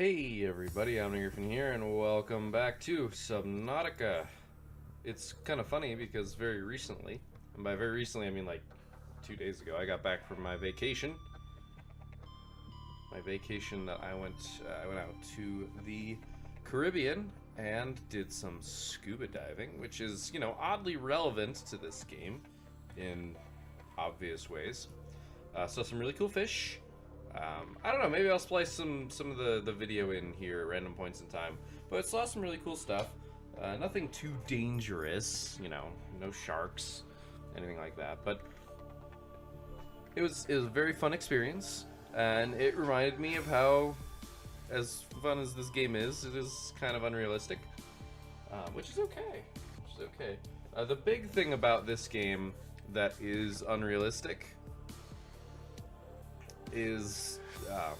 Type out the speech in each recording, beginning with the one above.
Hey everybody, I'm Griffin here, and welcome back to Subnautica. It's kind of funny because very recently, and by very recently I mean like 2 days ago, I got back from my vacation. My vacation that I went out to the Caribbean and did some scuba diving, which is, oddly relevant to this game in obvious ways. Saw some really cool fish. I don't know, maybe I'll splice some of the video in here at random points in time. But saw some really cool stuff. Nothing too dangerous, no sharks, anything like that. But it was a very fun experience, and it reminded me of how, as fun as this game is, it is kind of unrealistic, which is okay. The big thing about this game that is unrealistic is how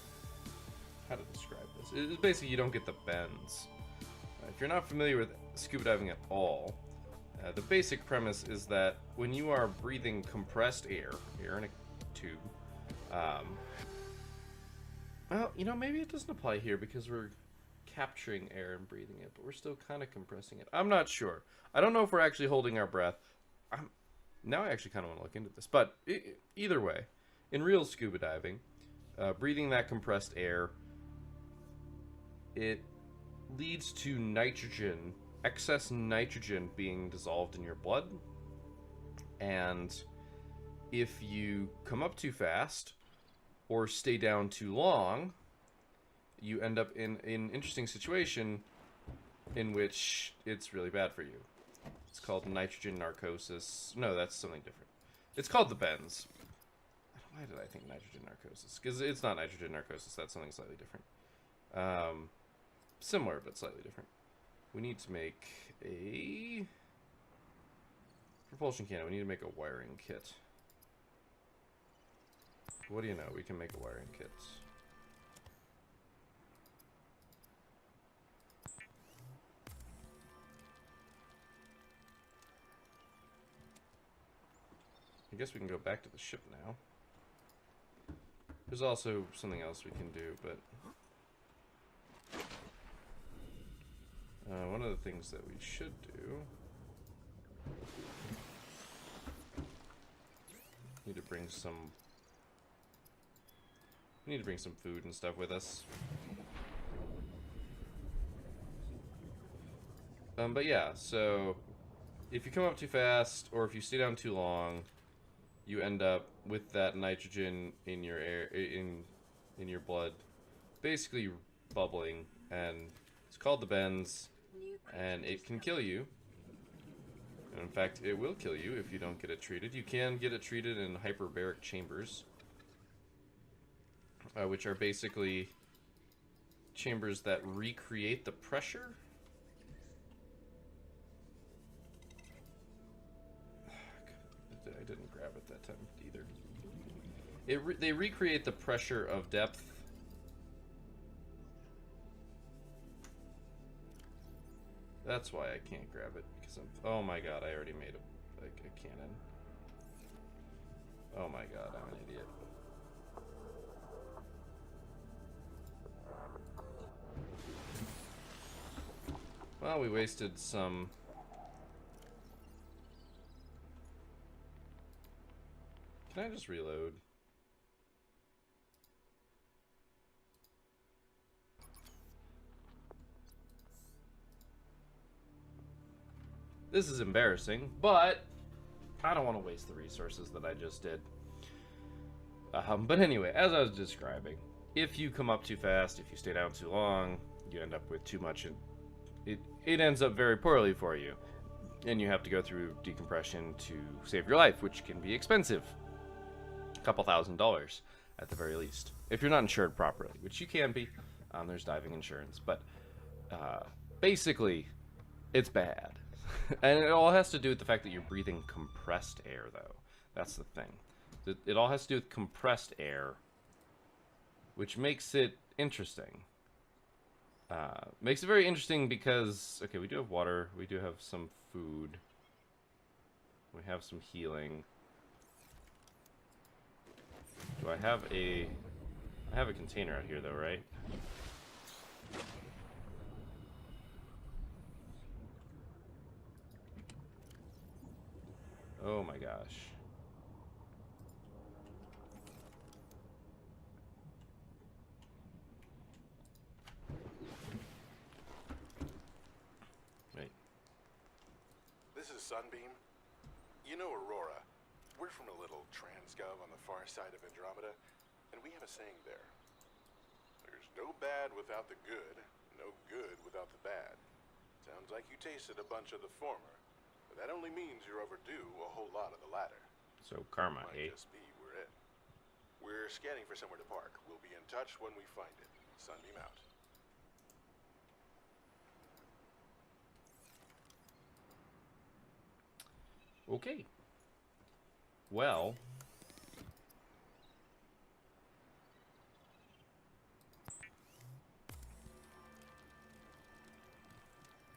to describe this. It's basically you don't get the bends. If you're not familiar with scuba diving at all, the basic premise is that when you are breathing compressed air in a tube, well, maybe it doesn't apply here because we're capturing air and breathing it, but we're still kind of compressing it. I'm not sure. I don't know if we're actually holding our breath. Now I actually kind of want to look into this, but either way, in real scuba diving, breathing that compressed air, it leads to nitrogen, excess nitrogen being dissolved in your blood. And if you come up too fast or stay down too long, you end up in an interesting situation in which it's really bad for you. It's called nitrogen narcosis. No, that's something different. It's called the bends. Why did I think nitrogen narcosis? Because it's not nitrogen narcosis. That's something slightly different. Similar, but slightly different. We need to make a propulsion cannon. We need to make a wiring kit. What do you know? We can make a wiring kit. I guess we can go back to the ship now. There's also something else we can do, but one of the things that we should do, need to bring some food and stuff with us. But yeah, so if you come up too fast or if you stay down too long, you end up with that nitrogen in your air, in your blood, basically bubbling, and it's called the bends, and it can kill you. In fact, it will kill you if you don't get it treated. You can get it treated in hyperbaric chambers, which are basically chambers that recreate the pressure. I didn't grab it that time either. They recreate the pressure of depth. That's why I can't grab it, because oh my god, I already made a cannon. Oh my god, I'm an idiot. Well, we wasted some. Can I just reload? This is embarrassing, but I don't want to waste the resources that I just did. But anyway, as I was describing, if you come up too fast, if you stay down too long, you end up with too much, and it ends up very poorly for you. And you have to go through decompression to save your life, which can be expensive. A couple $1,000 at the very least, if you're not insured properly, which you can be. There's diving insurance, but basically it's bad. And it all has to do with the fact that you're breathing compressed air, though. That's the thing. It all has to do with compressed air, which makes it interesting. Makes it very interesting because, okay, we do have water, we do have some food, we have some healing. Do I have a container out here, though, right? Oh my gosh. Wait. This is Sunbeam. You know Aurora. We're from a little transgov on the far side of Andromeda, and we have a saying there. There's no bad without the good, no good without the bad. Sounds like you tasted a bunch of the former, but that only means you're overdue a whole lot of the latter. So karma, Might eh? just be we're it. We're scanning for somewhere to park. We'll be in touch when we find it. Sunbeam out. Okay. Well.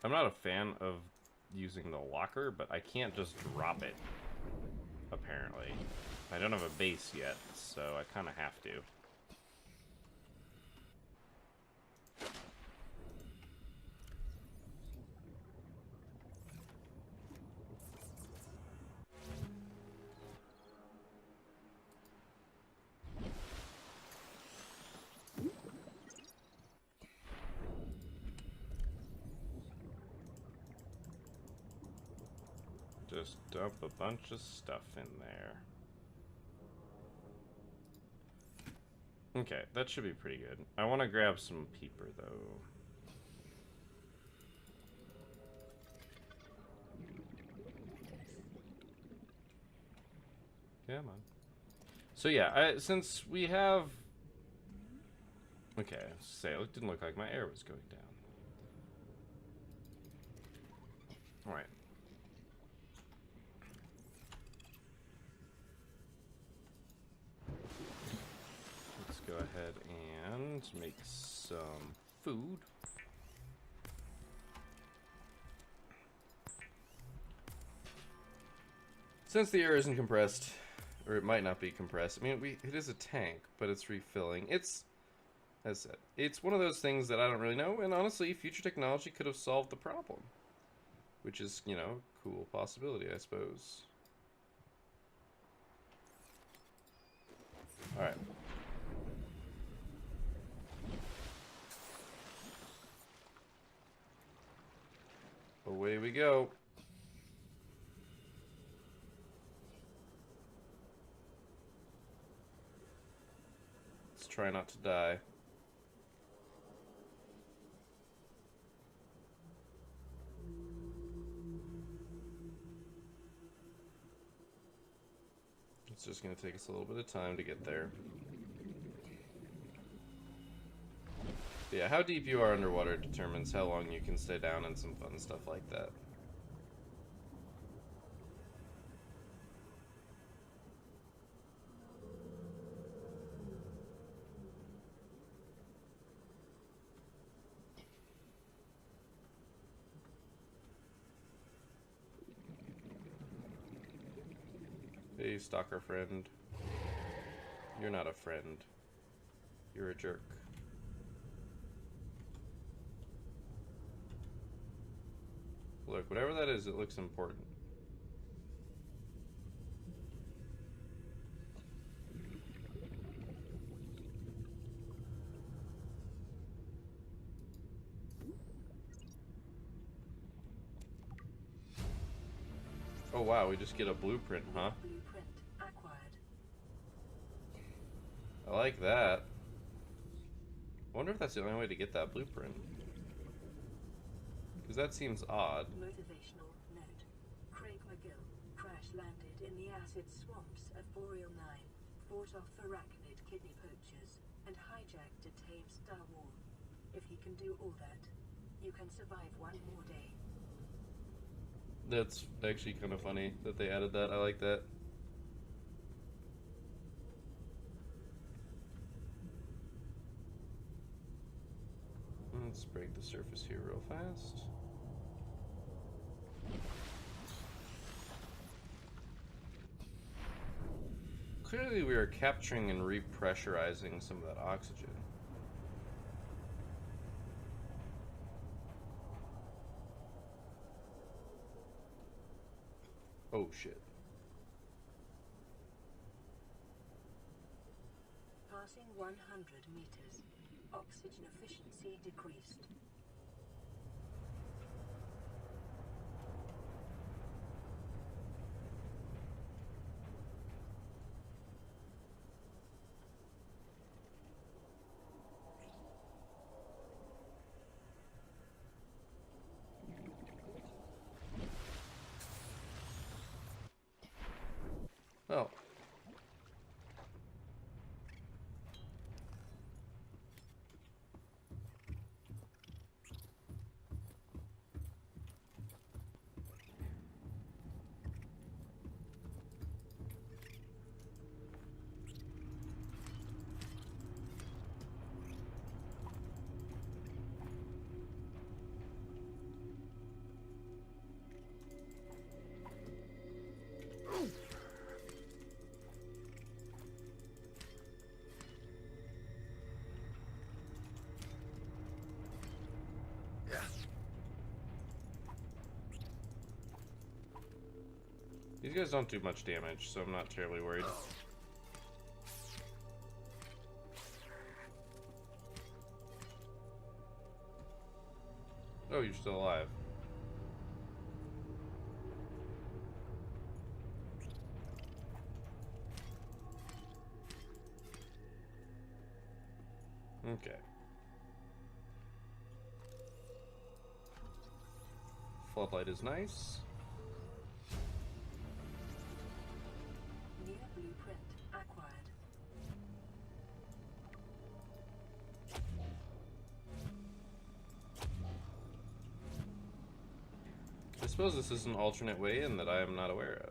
I'm not a fan of using the locker, but I can't just drop it, apparently. I don't have a base yet, so I kind of have to. Just dump a bunch of stuff in there. Okay, that should be pretty good. I want to grab some peeper, though. Come on. So yeah, since we have... Okay, say it didn't look like my air was going down. Alright. Let's go ahead and make some food. Since the air isn't compressed, or it might not be compressed, I mean, it is a tank, but it's refilling. It's, as I said, it's one of those things that I don't really know, and honestly, future technology could have solved the problem. Which is, you know, a cool possibility, I suppose. Alright. Away we go. Let's try not to die. It's just going to take us a little bit of time to get there. But yeah, how deep you are underwater determines how long you can stay down and some fun stuff like that. Hey, stalker friend. You're not a friend. You're a jerk. Look, whatever that is, it looks important. Oh wow, we just get a blueprint, huh? Blueprint acquired. I like that. I wonder if that's the only way to get that blueprint. Because that seems odd. Motivational note. Craig McGill crash landed in the acid swamps of Boreal 9, fought off arachnid kidney poachers, and hijacked a tame Star War. If he can do all that, you can survive one more day. That's actually kind of funny that they added that. I like that. Let's break the surface here real fast. Clearly we are capturing and repressurizing some of that oxygen. Oh shit. 100 meters. Oxygen efficiency decreased. Oh. These guys don't do much damage, so I'm not terribly worried. Oh, you're still alive. Okay. Floodlight is nice. New blueprint acquired. I suppose this is an alternate way in that I am not aware of.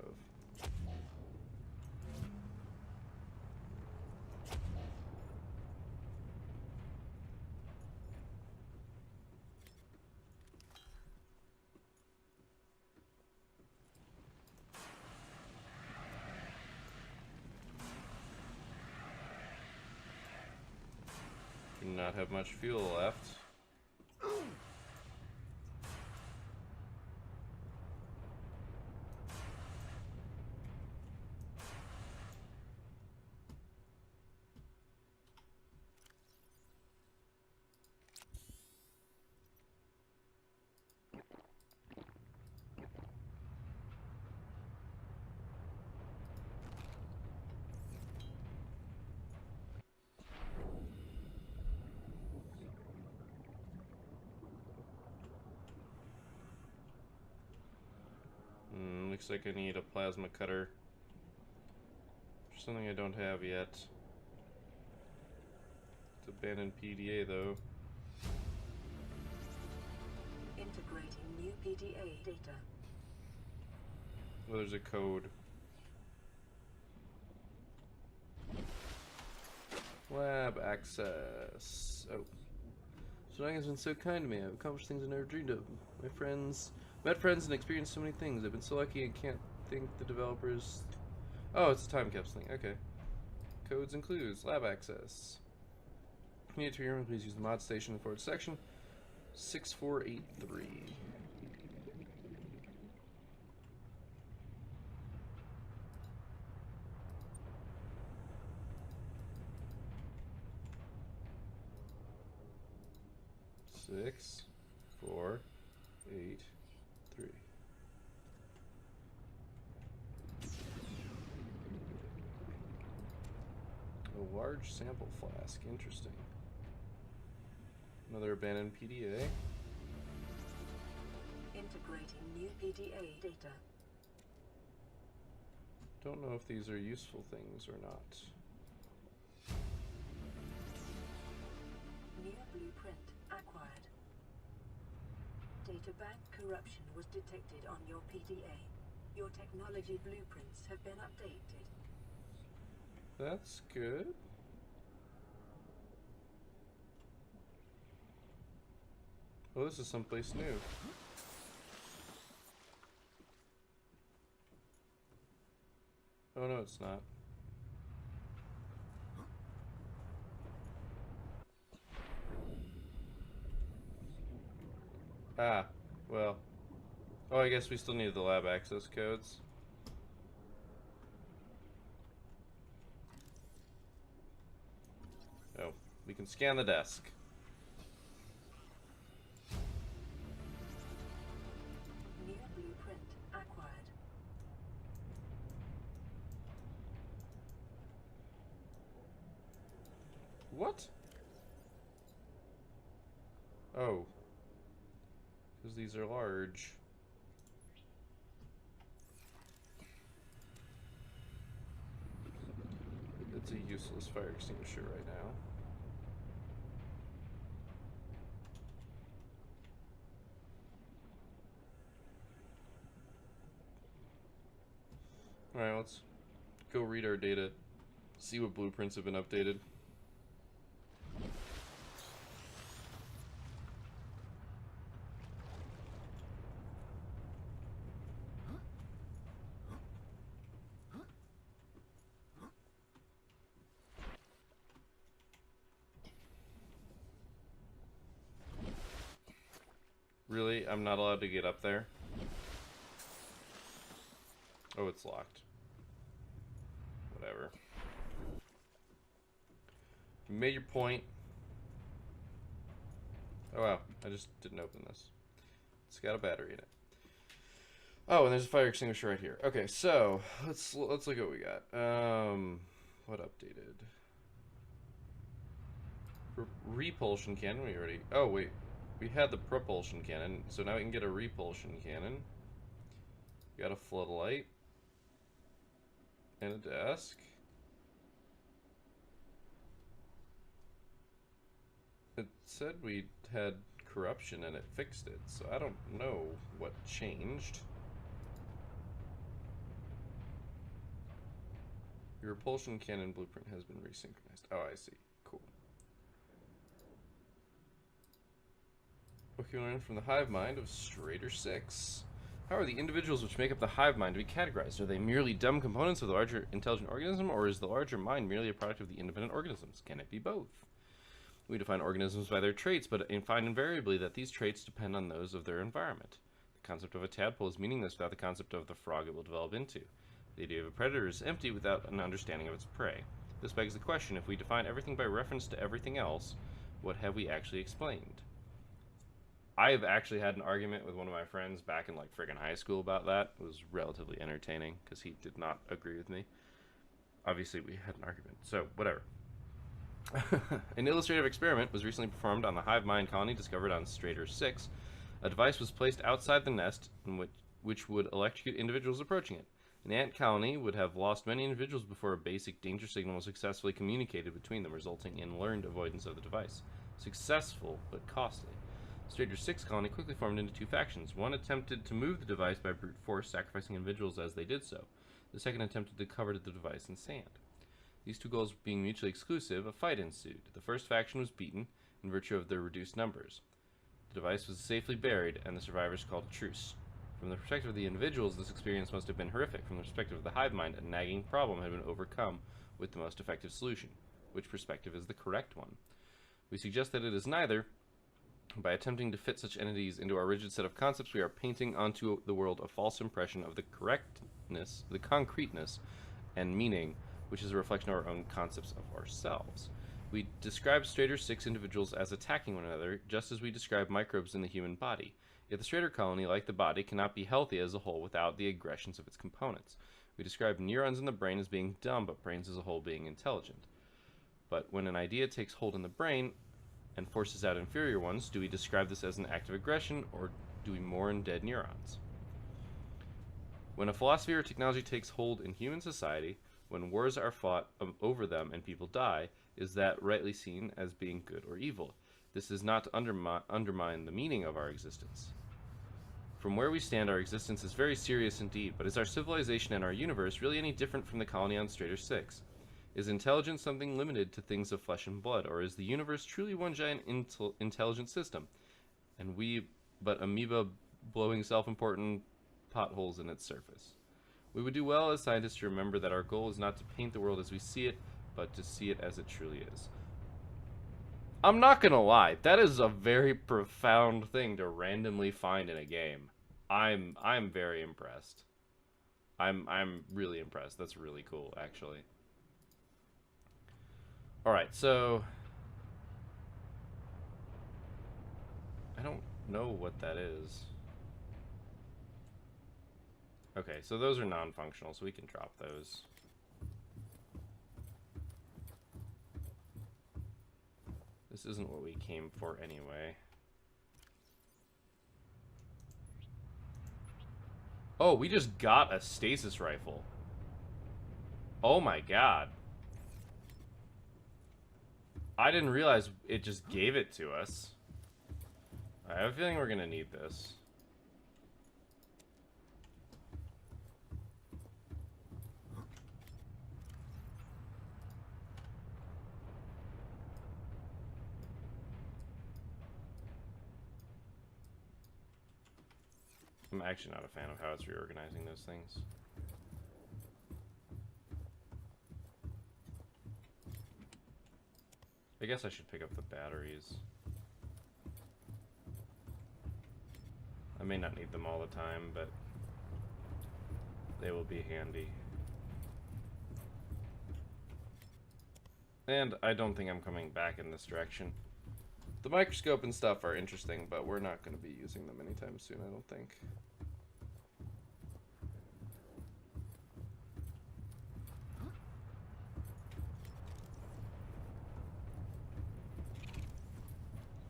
Do not have much fuel left. Looks like I need a plasma cutter. Something I don't have yet. It's abandoned PDA though. Integrating new PDA data. Oh, there's a code. Lab access. Oh. Subnautica has been so kind to me. I've accomplished things I never dreamed of. Met friends and experienced so many things. I've been so lucky I can't thank the developers. Oh, it's a time capsule thing. Okay. Codes and clues. Lab access. If you need to remember, please use the mod station forward section 6483. Six, 4, 8, 3. A large sample flask. Interesting. Another abandoned PDA. Integrating new PDA data. Don't know if these are useful things or not. New blueprint acquired. Databank corruption was detected on your PDA. Your technology blueprints have been updated. That's good. Oh, this is someplace new. Oh no, it's not. Ah, well. Oh, I guess we still need the lab access codes. We can scan the desk. New blueprint acquired. What? Oh. Because these are large. It's a useless fire extinguisher right now. Alright, let's go read our data, see what blueprints have been updated. Really? I'm not allowed to get up there? Oh, it's locked. Whatever. You made your point. Oh wow, I just didn't open this. It's got a battery in it. Oh, and there's a fire extinguisher right here. Okay, so let's look at what we got. What updated? Repulsion cannon. We already. Oh wait, we had the propulsion cannon, so now we can get a repulsion cannon. We got a floodlight and a desk. It said we had corruption and it fixed it, so I don't know what changed. Your repulsion cannon blueprint has been resynchronized. Oh, I see. Cool. What can we learn from the hive mind of Strader 6? How are the individuals which make up the hive mind to be categorized? Are they merely dumb components of the larger intelligent organism, or is the larger mind merely a product of the independent organisms? Can it be both? We define organisms by their traits, but find invariably that these traits depend on those of their environment. The concept of a tadpole is meaningless without the concept of the frog it will develop into. The idea of a predator is empty without an understanding of its prey. This begs the question, if we define everything by reference to everything else, what have we actually explained? I've actually had an argument with one of my friends back in like friggin' high school about that. It was relatively entertaining because he did not agree with me. Obviously, we had an argument, so whatever. An illustrative experiment was recently performed on the hive mind colony discovered on Strader 6. A device was placed outside the nest in which would electrocute individuals approaching it. An ant colony would have lost many individuals before a basic danger signal was successfully communicated between them, resulting in learned avoidance of the device. Successful, but costly. Strader 6 colony quickly formed into two factions. One attempted to move the device by brute force, sacrificing individuals as they did so. The second attempted to cover the device in sand. These two goals being mutually exclusive, a fight ensued. The first faction was beaten in virtue of their reduced numbers. The device was safely buried, and the survivors called a truce. From the perspective of the individuals, this experience must have been horrific. From the perspective of the hive mind, a nagging problem had been overcome with the most effective solution. Which perspective is the correct one? We suggest that it is neither. By attempting to fit such entities into our rigid set of concepts, we are painting onto the world a false impression of the correctness, the concreteness, and meaning, which is a reflection of our own concepts of ourselves. We describe Strader 6 individuals as attacking one another, just as we describe microbes in the human body. Yet the Strader colony, like the body, cannot be healthy as a whole without the aggressions of its components. We describe neurons in the brain as being dumb, but brains as a whole being intelligent. But when an idea takes hold in the brain and forces out inferior ones, do we describe this as an act of aggression, or do we mourn dead neurons? When a philosophy or technology takes hold in human society, when wars are fought over them and people die, is that rightly seen as being good or evil? This is not to undermine the meaning of our existence. From where we stand, our existence is very serious indeed, but is our civilization and our universe really any different from the colony on Strader 6? Is intelligence something limited to things of flesh and blood, or is the universe truly one giant intelligent system, and we but amoeba blowing self-important potholes in its surface? We would do well as scientists to remember that our goal is not to paint the world as we see it, but to see it as it truly is. I'm not gonna lie, that is a very profound thing to randomly find in a game. I'm very impressed. I'm really impressed. That's really cool, actually. Alright, so I don't know what that is. Okay, so those are non-functional, so we can drop those. This isn't what we came for anyway. Oh, we just got a stasis rifle. Oh my god. I didn't realize it just gave it to us. I have a feeling we're gonna need this. I'm actually not a fan of how it's reorganizing those things. I guess I should pick up the batteries. I may not need them all the time, but they will be handy. And I don't think I'm coming back in this direction. The microscope and stuff are interesting, but we're not going to be using them anytime soon, I don't think.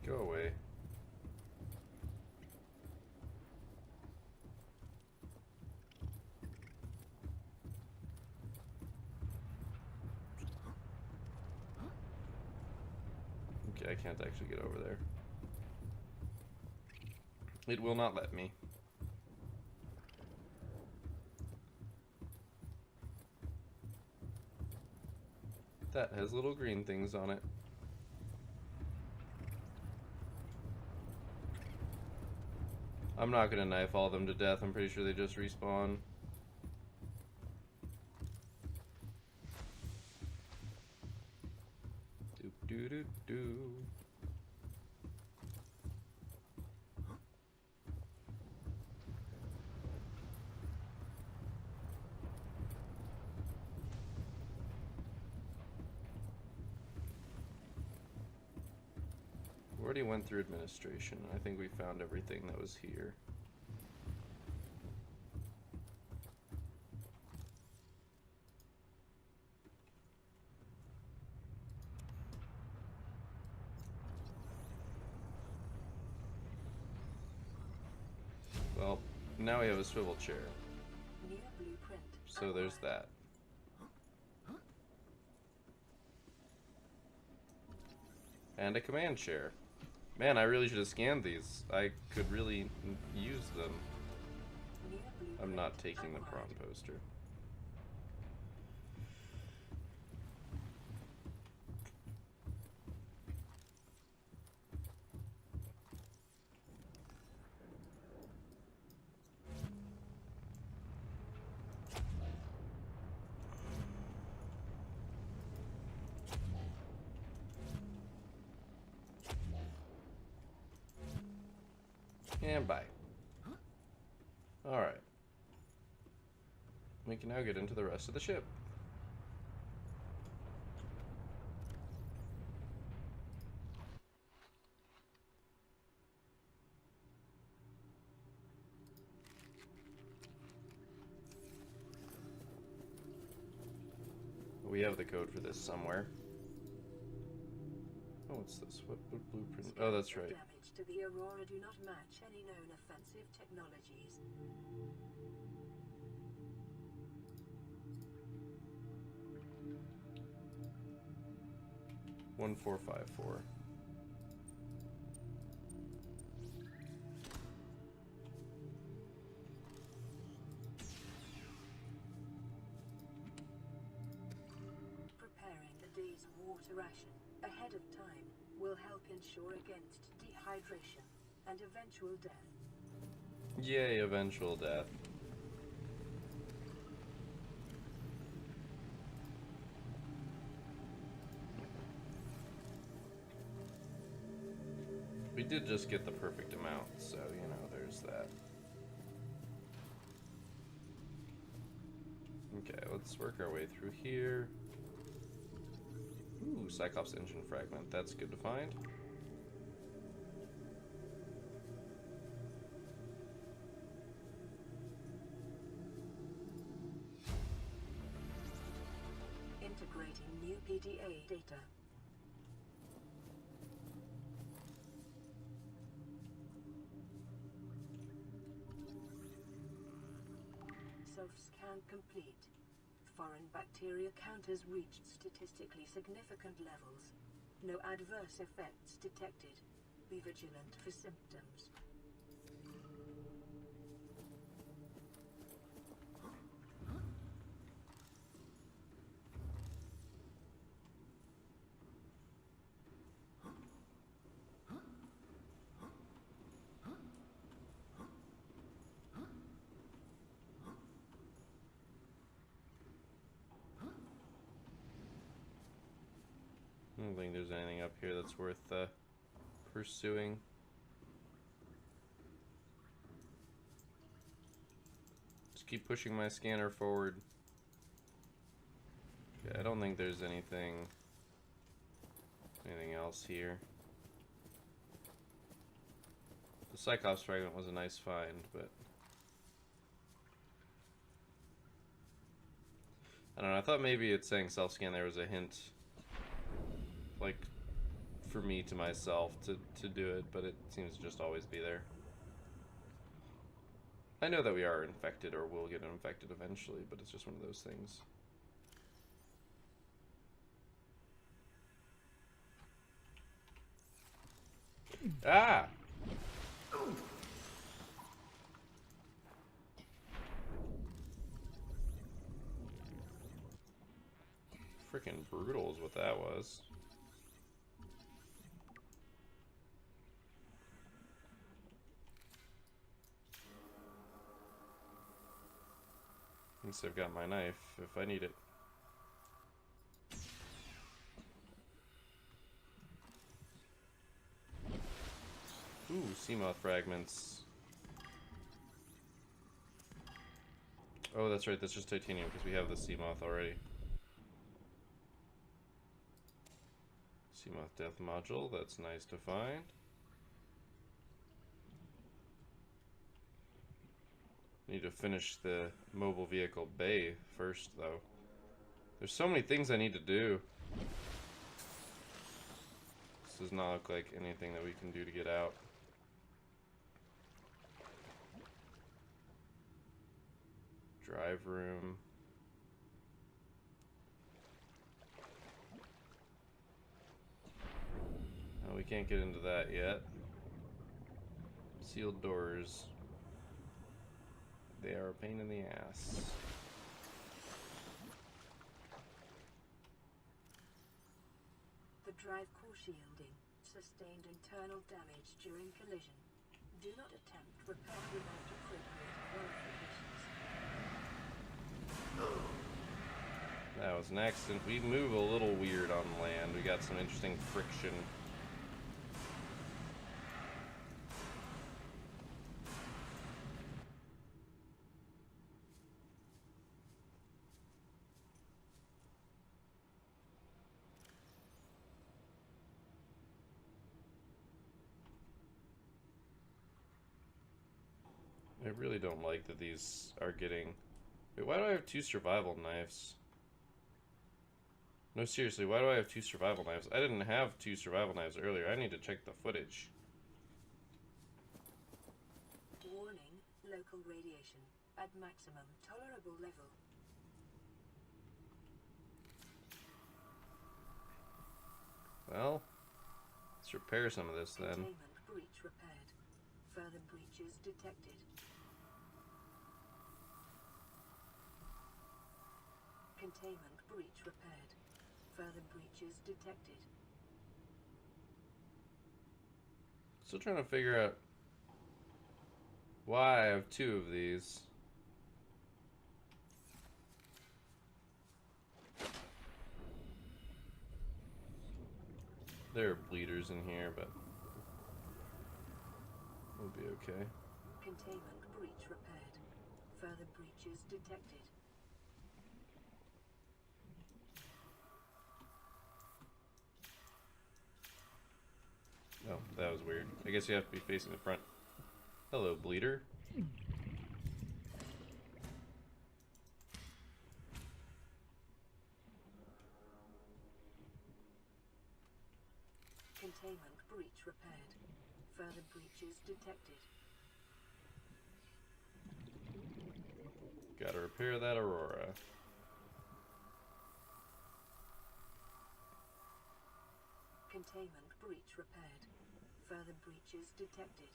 Go away. Okay, I can't actually get over there. It will not let me. That has little green things on it. I'm not gonna knife all of them to death. I'm pretty sure they just respawn. Doop doo doo doo. We already went through administration. I think we found everything that was here. Well, now we have a swivel chair. New blueprint. So there's that. And a command chair. Man, I really should have scanned these. I could really use them. New blueprint. I'm not taking the prawn poster. And bye. Alright. We can now get into the rest of the ship. We have the code for this somewhere. Oh, what's this? What blueprint? Oh, that's right. Damage to the Aurora do not match any known offensive technologies. One 454. Preparing a day's water ration ahead of time will help ensure against dehydration and eventual death. Yay, eventual death. We did just get the perfect amount, so, you know, there's that. Okay, let's work our way through here. Ooh, Cyclops engine fragment. That's good to find. Integrating new PDA data. Self-scan complete. Foreign bacteria counters reached statistically significant levels. No adverse effects detected. Be vigilant for symptoms. I don't think there's anything up here that's worth pursuing. Just keep pushing my scanner forward. Okay, I don't think there's anything else here. The Cyclops fragment was a nice find, but I don't know, I thought maybe it's saying self-scan there was a hint, like, for me to myself to do it, but it seems to just always be there. I know that we are infected or will get infected eventually, but it's just one of those things. Ah! Freaking brutal is what that was. At least I've got my knife if I need it. Ooh, Seamoth fragments. Oh, that's right, that's just titanium because we have the Seamoth already. Seamoth death module, that's nice to find. Need to finish the mobile vehicle bay first, though. There's so many things I need to do. This does not look like anything that we can do to get out. Drive room. Oh, we can't get into that yet. Sealed doors. They are a pain in the ass. The drive core shielding sustained internal damage during collision. Do not attempt repair without appropriate verifications. That was an accident. We move a little weird on land. We got some interesting friction. I really don't like that these are getting... Wait, why do I have 2 survival knives? No, seriously, why do I have 2 survival knives? I didn't have 2 survival knives earlier. I need to check the footage. Warning, local radiation at maximum tolerable level. Well, let's repair some of this then. Containment breach repaired. Further breaches detected. Containment breach repaired. Further breaches detected. Still trying to figure out why I have 2 of these. There are bleeders in here, but we'll be okay. Containment breach repaired. Further breaches detected. Oh, that was weird. I guess you have to be facing the front. Hello, bleeder. Containment breach repaired. Further breaches detected. Gotta repair that Aurora. Containment breach repaired. Further breaches detected.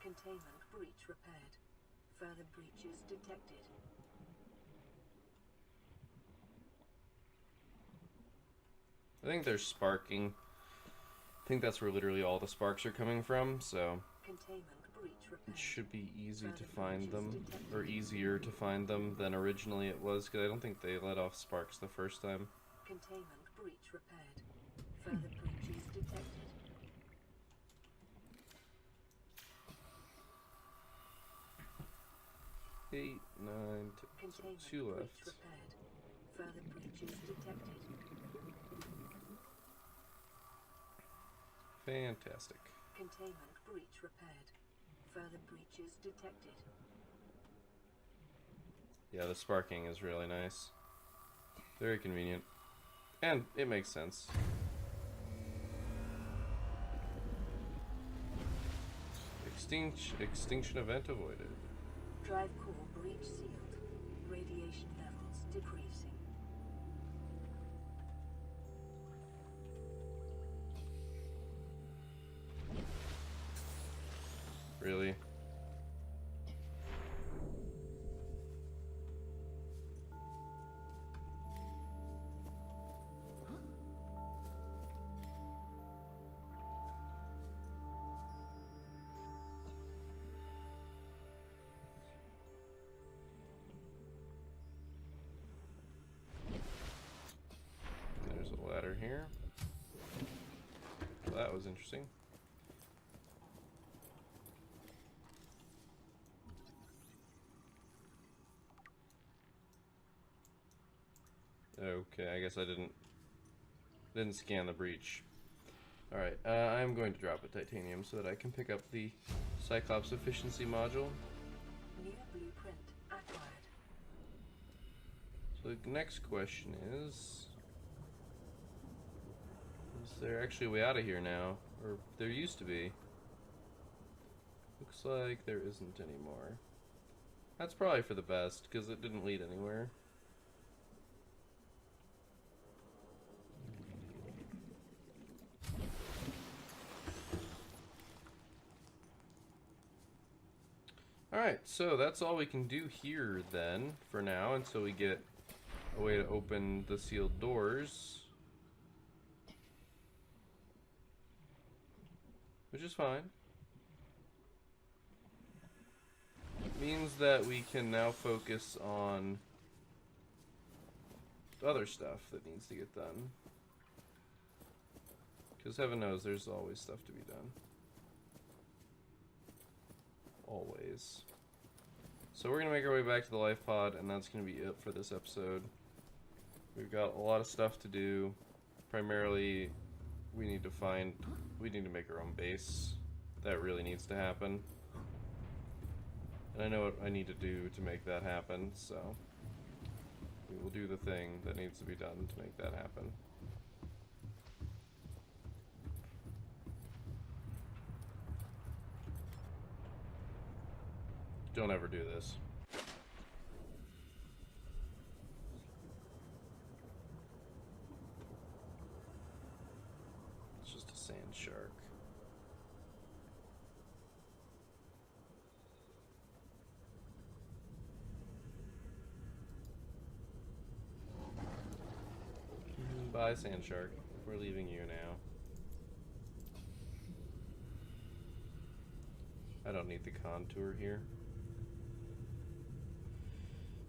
Containment breach repaired. Further breaches detected. I think they're sparking. I think that's where literally all the sparks are coming from, so Containment breach it repaired. should be easy to Further find them, breaches detected. or easier to find them than originally it was, because I don't think they let off sparks the first time. Containment breach repaired. Further breaches detected. 8, 9, Containment 2 breach left. repaired. Further breaches detected. Fantastic. Containment breach repaired. Further breaches detected. Yeah, the sparking is really nice. Very convenient. And it makes sense. Extinction event avoided. Drive core breach sealed. Radiation levels decreasing. Really? There's a ladder here. Well, that was interesting. Okay, I guess I didn't scan the breach. Alright, I'm going to drop a titanium so that I can pick up the Cyclops efficiency module. New blueprint acquired. So the next question is there actually a way out of here now? Or there used to be. Looks like there isn't anymore. That's probably for the best, because it didn't lead anywhere. Alright, so that's all we can do here then, for now, until we get a way to open the sealed doors. Which is fine. It means that we can now focus on other stuff that needs to get done. Because heaven knows there's always stuff to be done. Always. So we're going to make our way back to the life pod, and that's going to be it for this episode. We've got a lot of stuff to do. Primarily, we need to make our own base. That really needs to happen. And I know what I need to do to make that happen, so we will do the thing that needs to be done to make that happen. Don't ever do this. It's just a sand shark. Bye, sand shark. We're leaving you now. I don't need the contour here.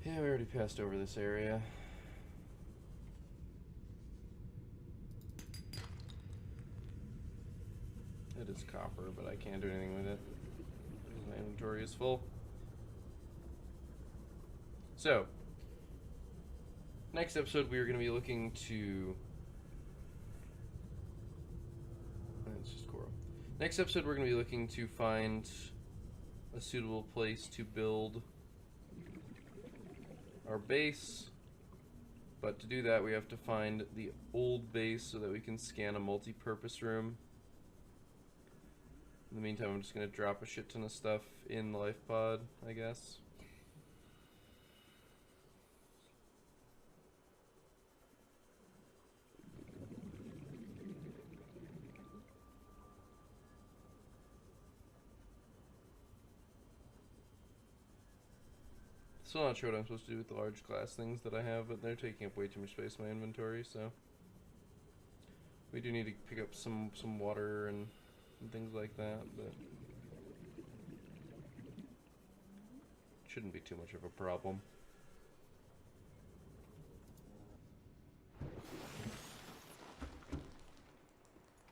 Yeah, we already passed over this area. It is copper, but I can't do anything with it. My inventory is full. So, next episode we are going to be looking to... It's just coral. Next episode we're going to be looking to find a suitable place to build our base. But to do that, we have to find the old base so that we can scan a multi-purpose room. In the meantime, I'm just going to drop a shit ton of stuff in the life pod, I guess. Still not sure what I'm supposed to do with the large class things that I have, but they're taking up way too much space in my inventory, so we do need to pick up some water and things like that, but shouldn't be too much of a problem.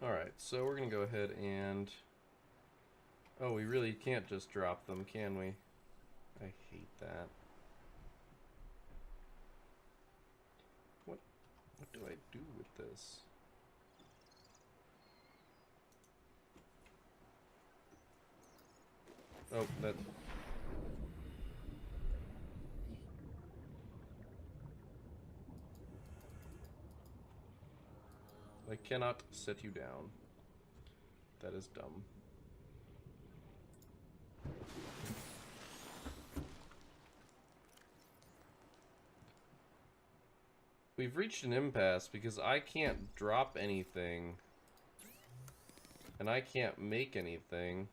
Alright, so we're gonna go ahead and... Oh, we really can't just drop them, can we? I hate that. What do I do with this? Oh, that... I cannot set you down. That is dumb. We've reached an impasse because I can't drop anything. And I can't make anything.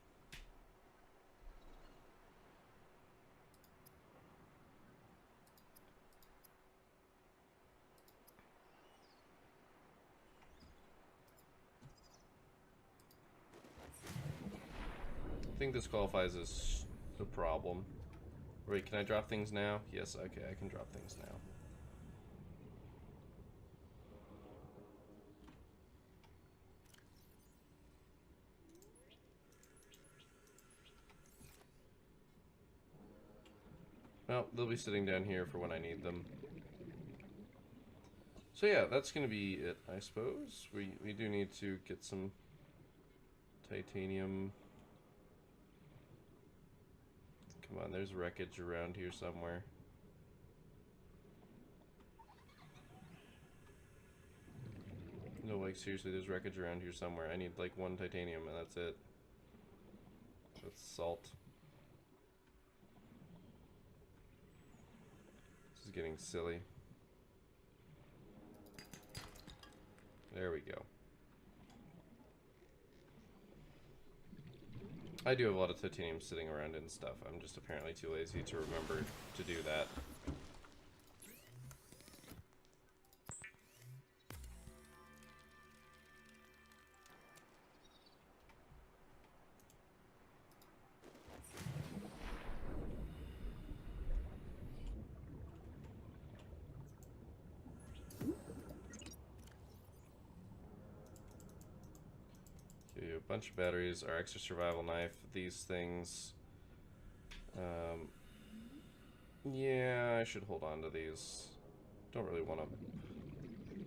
I think this qualifies as a problem. Wait, can I drop things now? Yes, okay, I can drop things now. Well, they'll be sitting down here for when I need them. So yeah, that's gonna be it, I suppose. We do need to get some titanium. Come on, there's wreckage around here somewhere. No, like seriously, there's wreckage around here somewhere. I need like 1 titanium and that's it. That's salt. This is getting silly. There we go. I do have a lot of titanium sitting around and stuff. I'm just apparently too lazy to remember to do that. Okay, a bunch of batteries, our extra survival knife, these things. Yeah, I should hold on to these. Don't really want to...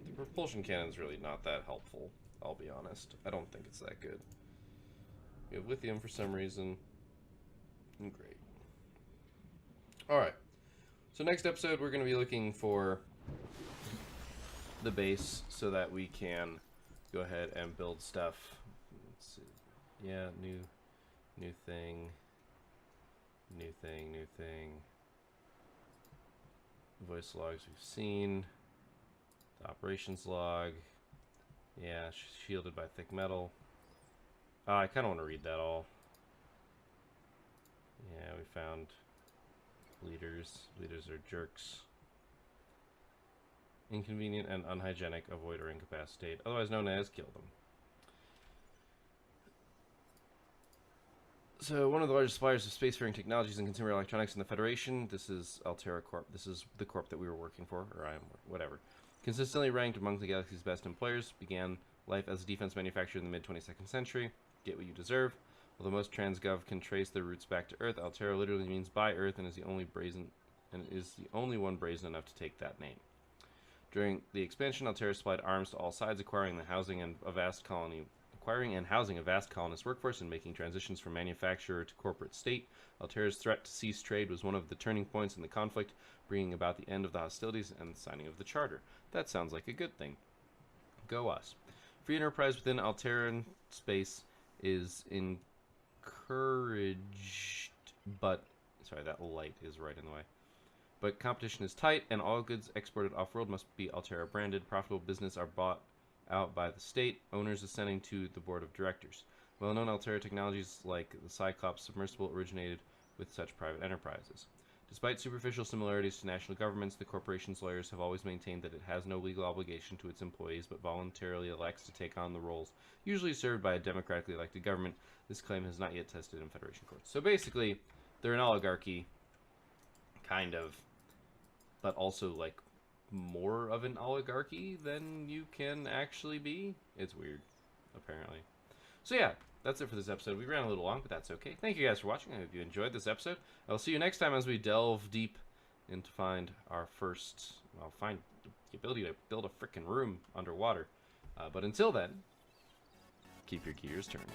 The propulsion cannon's really not that helpful, I'll be honest. I don't think it's that good. We have lithium for some reason. Great. Alright. So next episode, we're going to be looking for the base so that we can go ahead and build stuff. Let's see. Yeah, new thing. New thing. Voice logs we've seen. The operations log. Yeah, shielded by thick metal. I kind of want to read that all. Yeah, we found leaders. Leaders are jerks. Inconvenient and unhygienic. Avoid or incapacitate. Otherwise known as kill them. So, one of the largest suppliers of spacefaring technologies and consumer electronics in the Federation. This is Altera Corp. This is the corp that we were working for, or I am, whatever. Consistently ranked among the galaxy's best employers, began life as a defense manufacturer in the mid-22nd century. Get what you deserve. Although most transgov can trace their roots back to Earth, Altera literally means by Earth and is the only one brazen enough to take that name. During the expansion, Altera supplied arms to all sides, acquiring the housing and a vast colony acquiring and housing a vast colonist workforce and making transitions from manufacturer to corporate state. Altera's threat to cease trade was one of the turning points in the conflict, bringing about the end of the hostilities and the signing of the charter. That sounds like a good thing. Go us. Free enterprise within Alteran space is encouraged, but... Sorry, that light is right in the way. But competition is tight, and all goods exported off-world must be Altera branded. Profitable business are bought out by the state, owners ascending to the board of directors. Well-known Altera technologies like the Cyclops submersible originated with such private enterprises. Despite superficial similarities to national governments, the corporation's lawyers have always maintained that it has no legal obligation to its employees, but voluntarily elects to take on the roles usually served by a democratically elected government. This claim has not yet tested in Federation courts. So basically, they're an oligarchy, kind of, but also like more of an oligarchy than you can actually be. It's weird, apparently. So yeah, that's it for this episode. We ran a little long, but that's okay. Thank you guys for watching. I hope you enjoyed this episode. I'll see you next time as we delve deep into find our first, well, find the ability to build a freaking room underwater. But until then, keep your gears turning.